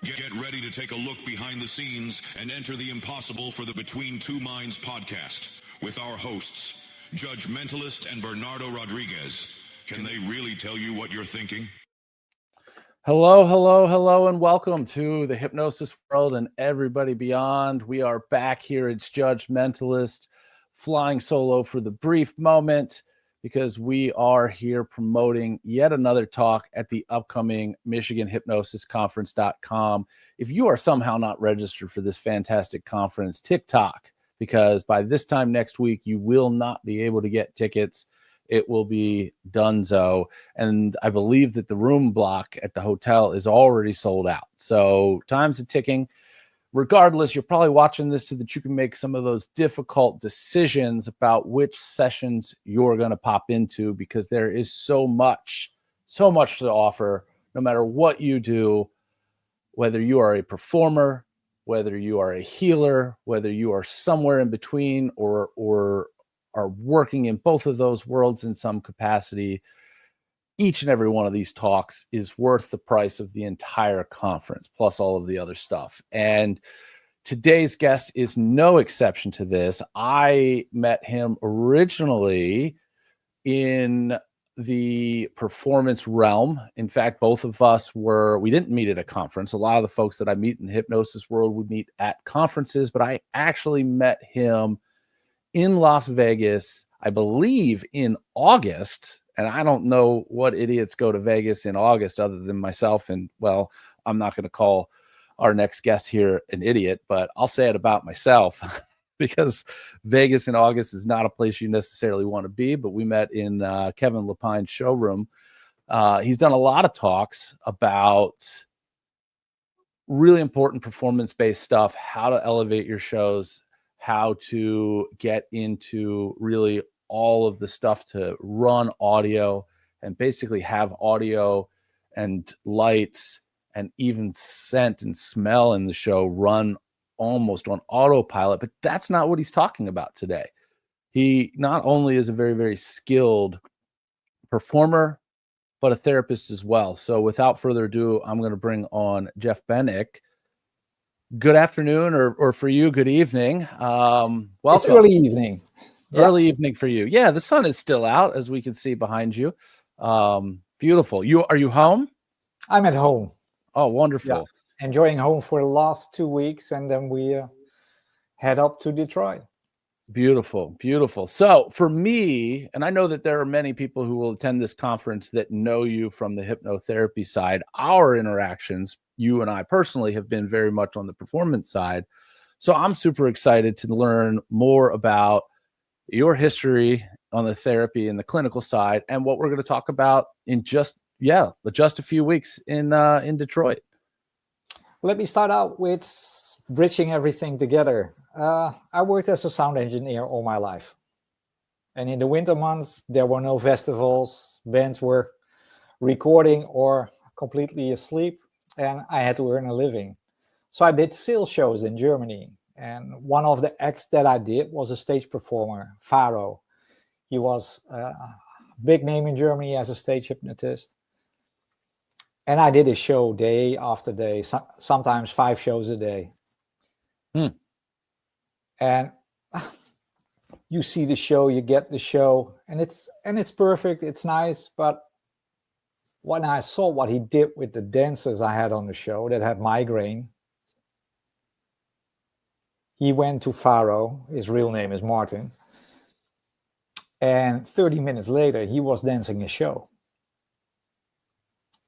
Get ready to take a look behind the scenes and enter the impossible for the Between Two Minds podcast with our hosts, Judge Mentalist and Bernardo Rodriguez. Can they really tell you what you're thinking? Hello, and welcome to the hypnosis world and everybody beyond. We are back here. It's Judge Mentalist flying solo for the brief moment because we are here promoting yet another talk at the upcoming Michigan Hypnosis Conference.com. If you are somehow not registered for this fantastic conference, TikTok, because by this time next week, you will not be able to get tickets. It will be donezo. And I believe that the room block at the hotel is already sold out. So time's a ticking. Regardless, you're probably watching this so that you can make some of those difficult decisions about which sessions you're going to pop into, because there is so much to offer, no matter what you do, whether you are a performer, whether you are a healer, whether you are somewhere in between or are working in both of those worlds in some capacity. Each and every one of these talks is worth the price of the entire conference, plus all of the other stuff. And today's guest is no exception to this. I met him originally in the performance realm. In fact, both of us we didn't meet at a conference. A lot of the folks that I meet in the hypnosis world would meet at conferences, but I actually met him in Las Vegas, I believe in August. And I don't know what idiots go to Vegas in August other than myself. And well, I'm not going to call our next guest here an idiot, but I'll say it about myself because Vegas in August is not a place you necessarily want to be. But we met in Kevin Lepine's showroom. He's done a lot of talks about really important performance-based stuff, how to elevate your shows, how to get into really all of the stuff to run audio and basically have audio and lights and even scent and smell in the show run almost on autopilot. But that's not what he's talking about today. He not only is a very, very skilled performer, but a therapist as well. So without further ado, I'm going to bring on Jeff Bennick. Good afternoon, or for you, good evening. Welcome. It's early evening. Early evening for you. Yeah, the sun is still out, as we can see behind you. Beautiful. Are you home? I'm at home. Oh, wonderful. Yeah. Enjoying home for the last 2 weeks, and then we head up to Detroit. Beautiful. So for me, and I know that there are many people who will attend this conference that know you from the hypnotherapy side, our interactions, you and I personally, have been very much on the performance side. So I'm super excited to learn more about your history on the therapy and the clinical side, and what we're going to talk about in just a few weeks in Detroit. Let me start out with bridging everything together. I worked as a sound engineer all my life. And in the winter months, there were no festivals. Bands were recording or completely asleep, and I had to earn a living. So I did sales shows in Germany. And one of the acts that I did was a stage performer, Faro. He was a big name in Germany as a stage hypnotist. And I did a show day after day, sometimes 5 shows a day. And you see the show, you get the show, and it's perfect, it's nice. But when I saw what he did with the dancers I had on the show that had migraine, he went to Faro, his real name is Martin, and 30 minutes later, he was dancing a show.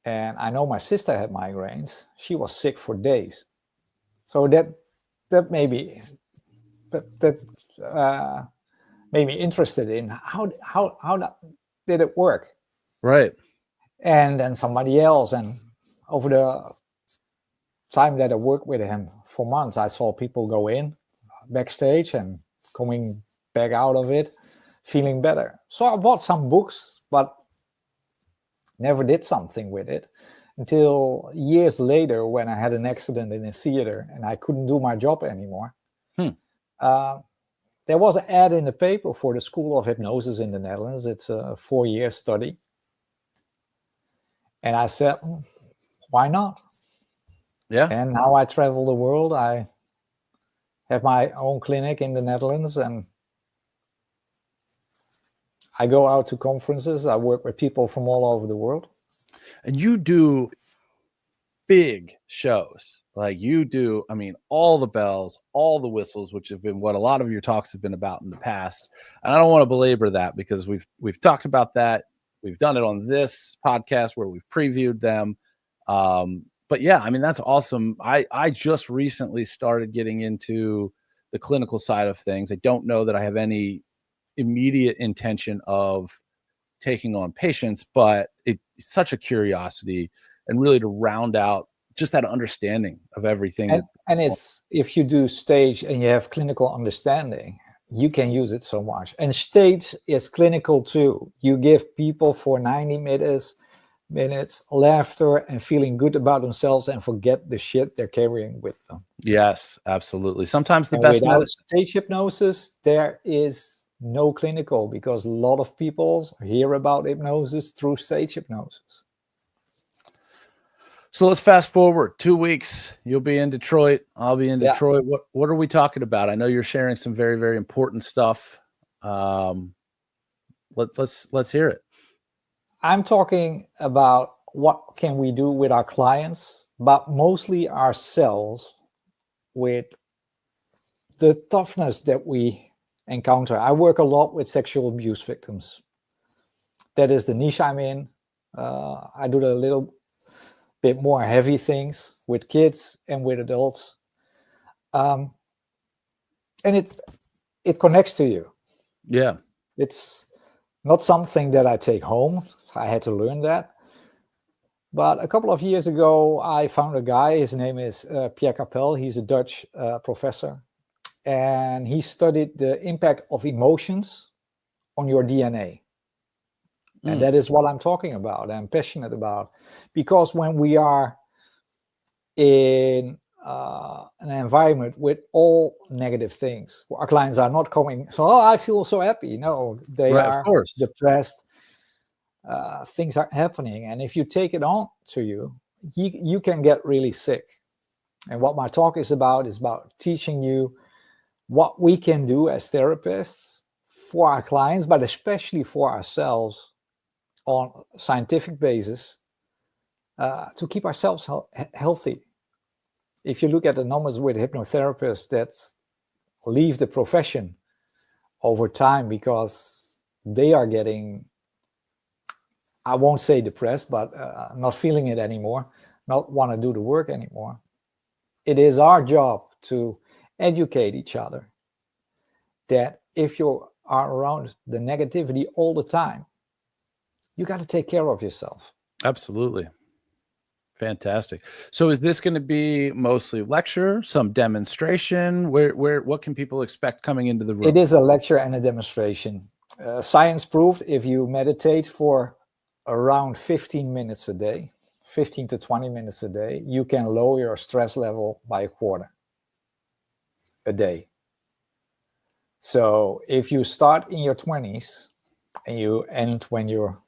And I know my sister had migraines. She was sick for days. So that made me interested in how did it work? Right. And then somebody else, and over the time that I worked with him for months, I saw people go in backstage and coming back out of it feeling better. So I bought some books, but never did something with it until years later when I had an accident in a theater and I couldn't do my job anymore. There was an ad in the paper for the School of Hypnosis in the Netherlands. It's a 4-year study. And I said, why not? Yeah. And now I travel the world. I have my own clinic in the Netherlands, and I go out to conferences. I work with people from all over the world. And you do big shows. Like you do, I mean, all the bells, all the whistles, which have been what a lot of your talks have been about in the past. And I don't want to belabor that because we've talked about that. We've done it on this podcast where we've previewed them. But yeah, I mean, that's awesome. I just recently started getting into the clinical side of things. I don't know that I have any immediate intention of taking on patients, but it's such a curiosity and really to round out just that understanding of everything. And it's, if you do stage and you have clinical understanding, you can use it so much. And stage is clinical too. You give people for 90 minutes laughter and feeling good about themselves and forget the shit they're carrying with them. Yes, absolutely. Sometimes the and best without medicine. Stage hypnosis, there is no clinical, because a lot of people hear about hypnosis through stage hypnosis. So let's fast forward 2 weeks. You'll be in Detroit. I'll be in Detroit. What are we talking about? I know you're sharing some very, very important stuff. Let's hear it. I'm talking about what can we do with our clients, but mostly ourselves, with the toughness that we encounter. I work a lot with sexual abuse victims. That is the niche I'm in. I do a little bit more heavy things with kids and with adults. And it connects to you. Yeah. It's not something that I take home. I had to learn that. But a couple of years ago, I found a guy. His name is Pierre Capel. He's a Dutch professor. And he studied the impact of emotions on your DNA. And that is what I'm talking about. I'm passionate about. Because when we are in an environment with all negative things, our clients are not coming, so, oh, I feel so happy. No, they are of course depressed. Things are happening. And if you take it on to you can get really sick. And what my talk is about teaching you what we can do as therapists for our clients, but especially for ourselves on a scientific basis, to keep ourselves healthy. If you look at the numbers with hypnotherapists that leave the profession over time because they are getting, I won't say depressed, but not feeling it anymore, not want to do the work anymore. It is our job to educate each other that if you are around the negativity all the time, you got to take care of yourself. Absolutely. Fantastic. So is this going to be mostly lecture, some demonstration? What can people expect coming into the room? It is a lecture and a demonstration. Science proved if you meditate for around 15 minutes a day, 15 to 20 minutes a day, you can lower your stress level by a quarter a day. So if you start in your 20s and you end when you're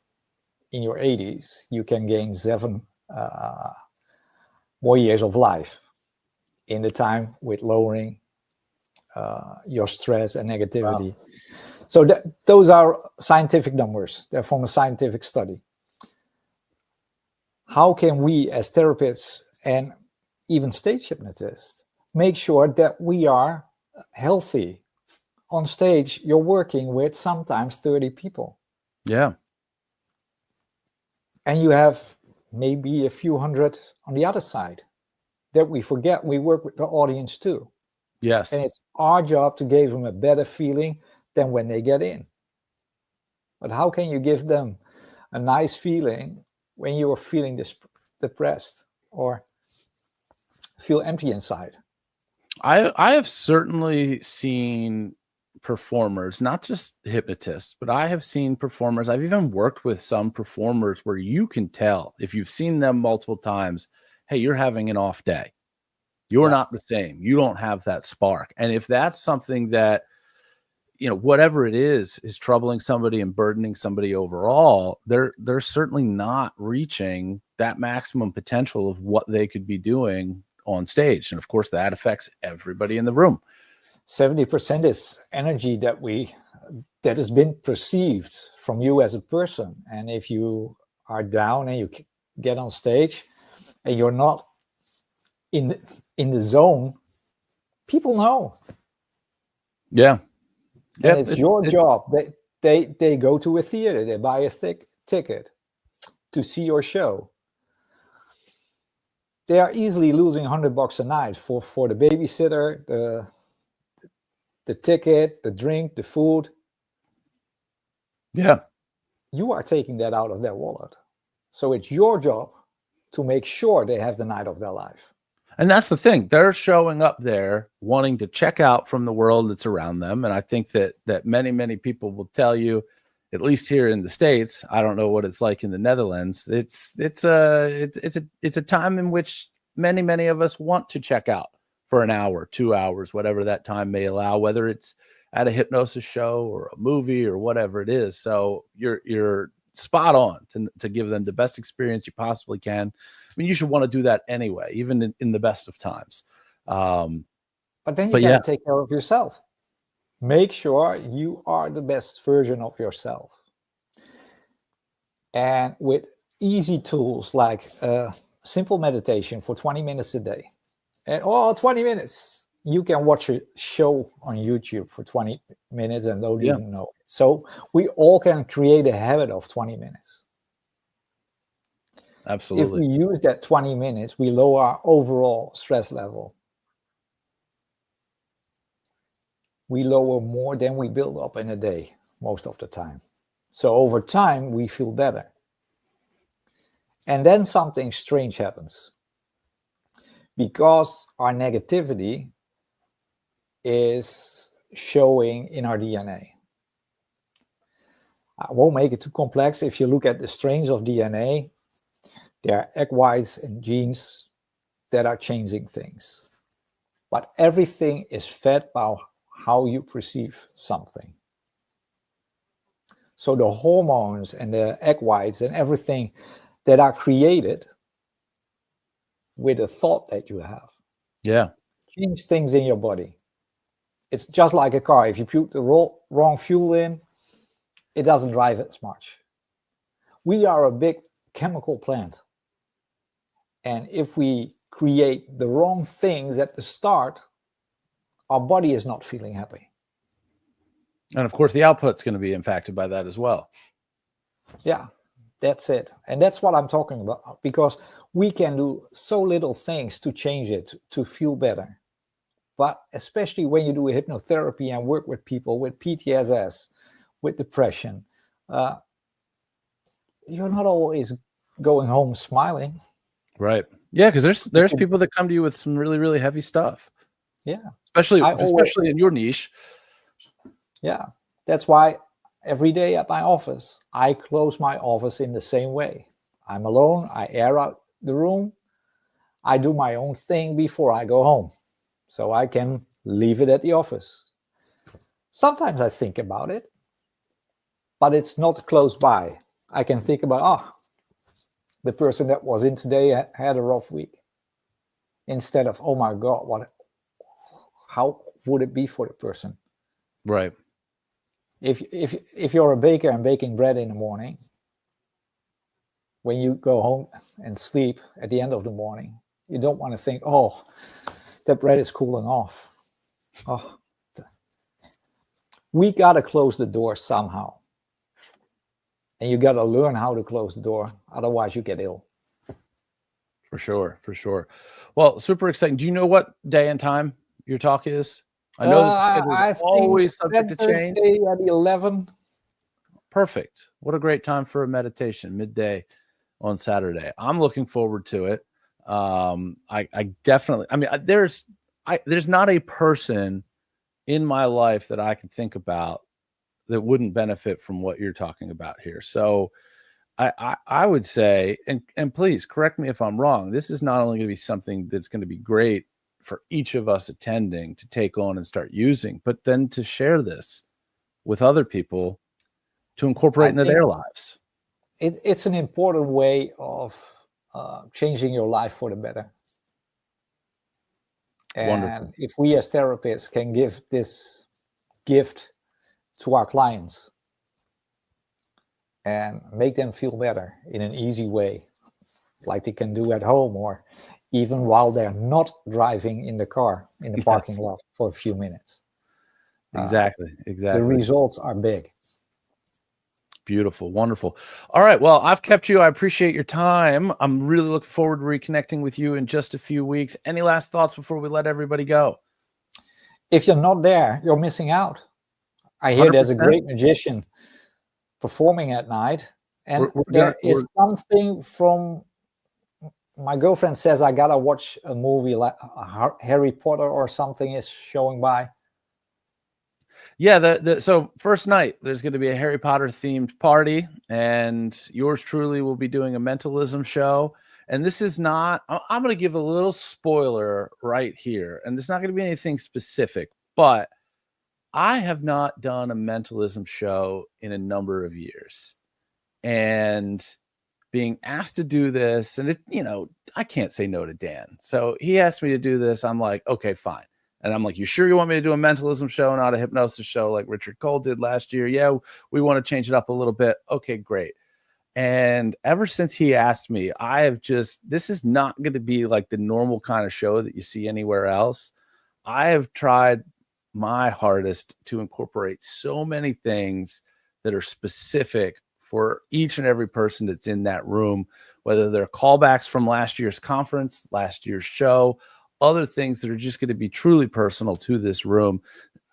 in your 80s, you can gain 7 more years of life in the time with lowering your stress and negativity. Wow. So those are scientific numbers. They're from a scientific study. How can we as therapists and even stage hypnotists make sure that we are healthy? On stage, you're working with sometimes 30 people. Yeah. And you have maybe a few hundred on the other side that we forget. We work with the audience too. Yes. And it's our job to give them a better feeling than when they get in. But how can you give them a nice feeling when you are feeling depressed or feel empty inside? I have certainly seen performers, not just hypnotists, but I have seen performers. I've even worked with some performers where you can tell if you've seen them multiple times, hey, you're having an off day. You're not the same. You don't have that spark. And if that's something that, whatever it is troubling somebody and burdening somebody overall, they're certainly not reaching that maximum potential of what they could be doing on stage. And of course, that affects everybody in the room. 70% is energy that has been perceived from you as a person. And if you are down and you get on stage and you're not in the zone, people know. Yeah. And it's your job. They go to a theater, they buy a ticket to see your show. They are easily losing $100 a night for the babysitter, the ticket, the drink, the food. Yeah. You are taking that out of their wallet. So it's your job to make sure they have the night of their life. And that's the thing. They're showing up there wanting to check out from the world that's around them. And I think that many, many people will tell you, at least here in the States, I don't know what it's like in the Netherlands. It's a time in which many, many of us want to check out for an hour, 2 hours, whatever that time may allow, whether it's at a hypnosis show or a movie or whatever it is. So you're spot on to give them the best experience you possibly can. I mean, you should want to do that anyway, even in the best of times. But then you got to take care of yourself. Make sure you are the best version of yourself. And with easy tools like simple meditation for 20 minutes a day. And 20 minutes, you can watch a show on YouTube for 20 minutes and don't even know it. So we all can create a habit of 20 minutes. Absolutely. If we use that 20 minutes, we lower our overall stress level. We lower more than we build up in a day most of the time. So over time, we feel better. And then something strange happens. Because our negativity is showing in our DNA. I won't make it too complex. If you look at the strains of DNA, there are egg whites and genes that are changing things. But everything is fed by how you perceive something. So the hormones and the egg whites and everything that are created with a thought that you have. Yeah. Change things in your body. It's just like a car. If you put the wrong fuel in, it doesn't drive as much. We are a big chemical plant. And if we create the wrong things at the start, our body is not feeling happy. And of course, the output's going to be impacted by that as well. Yeah, that's it. And that's what I'm talking about, because we can do so little things to change it, to feel better. But especially when you do a hypnotherapy and work with people with PTSS, with depression, you're not always going home smiling. Right. Yeah, because there's people that come to you with some really, really heavy stuff. Yeah. Especially in your niche. Yeah. That's why every day at my office, I close my office in the same way. I'm alone. I air out the room. I do my own thing before I go home, so I can leave it at the office. Sometimes I think about it, but it's not close by. I can think about, the person that was in today had a rough week. Instead of, oh my God, how would it be for the person? Right. If you're a baker and baking bread in the morning, when you go home and sleep at the end of the morning, you don't want to think, that bread is cooling off. We got to close the door somehow. And you got to learn how to close the door. Otherwise, you get ill. For sure. Well, super exciting. Do you know what day and time your talk is? I know that it's always subject to change. At 11. Perfect. What a great time for a meditation, midday on Saturday. I'm looking forward to it. I definitely, there's not a person in my life that I can think about that wouldn't benefit from what you're talking about here. So I would say, and please correct me if I'm wrong, this is not only going to be something that's going to be great for each of us attending to take on and start using, but then to share this with other people to incorporate into their lives. It's an important way of changing your life for the better. And if we as therapists can give this gift to our clients and make them feel better in an easy way, like they can do at home or even while they're not driving in the car in the parking lot for a few minutes. Exactly. The results are big. Beautiful. Wonderful. All right. Well, I've kept you. I appreciate your time. I'm really looking forward to reconnecting with you in just a few weeks. Any last thoughts before we let everybody go? If you're not there, you're missing out. I hear 100%. There's a great magician performing at night. And there is something from... My girlfriend says I gotta watch a movie like Harry Potter or something is showing by. Yeah, so first night, there's going to be a Harry Potter themed party, and yours truly will be doing a mentalism show. And this is not, I'm going to give a little spoiler right here, and it's not going to be anything specific, but I have not done a mentalism show in a number of years. And being asked to do this, and I can't say no to Dan. So he asked me to do this. I'm like, okay, fine. And I'm like, you sure you want me to do a mentalism show, not a hypnosis show like Richard Cole did last year? Yeah, we want to change it up a little bit. Okay, great. And ever since he asked me, I have this is not going to be like the normal kind of show that you see anywhere else. I have tried my hardest to incorporate so many things that are specific for each and every person that's in that room, whether they're callbacks from last year's conference, last year's show, other things that are just going to be truly personal to this room.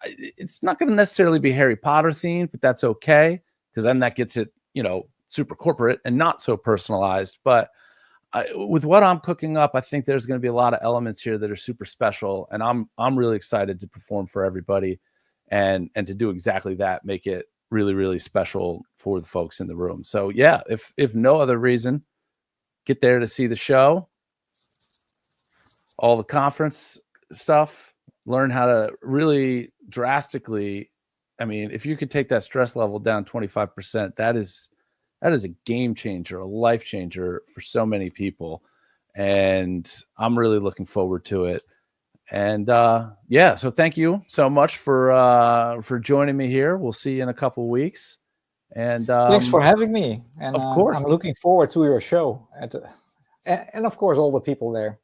It's not going to necessarily be Harry Potter themed, but that's okay, because then that gets it, super corporate and not so personalized. But with what I'm cooking up, I think there's going to be a lot of elements here that are super special, and I'm really excited to perform for everybody and to do exactly that, make it really, really special for the folks in the room. So yeah, if no other reason, get there to see the show, all the conference stuff, learn how to really drastically, if you could take that stress level down 25%, that is a game changer, a life changer for so many people. And I'm really looking forward to it. And so thank you so much for joining me here. We'll see you in a couple of weeks. And thanks for having me. And of course, I'm looking forward to your show and of course all the people there.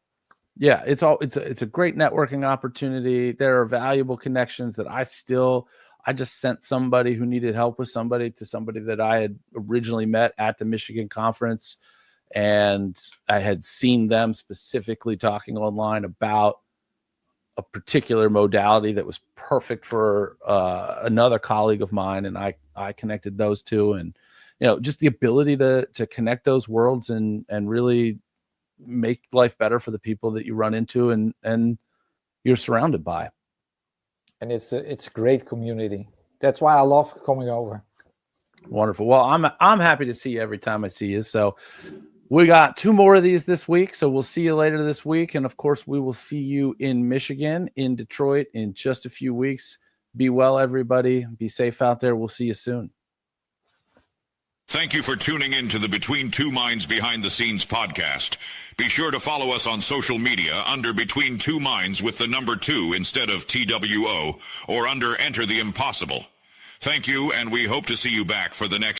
Yeah, it's a great networking opportunity. There are valuable connections that I just sent somebody who needed help with somebody to somebody that I had originally met at the Michigan conference. And I had seen them specifically talking online about a particular modality that was perfect for another colleague of mine. And I connected those two, and, just the ability to connect those worlds and really make life better for the people that you run into and you're surrounded by. And it's a great community. That's why I love coming over. Wonderful. Well, I'm happy to see you every time I see you. So we got 2 more of these this week. So we'll see you later this week. And of course, we will see you in Michigan, in Detroit in just a few weeks. Be well, everybody. Be safe out there. We'll see you soon. Thank you for tuning in to the Between Two Minds Behind the Scenes podcast. Be sure to follow us on social media under Between Two Minds with the number 2 instead of TWO, or under Enter the Impossible. Thank you, and we hope to see you back for the next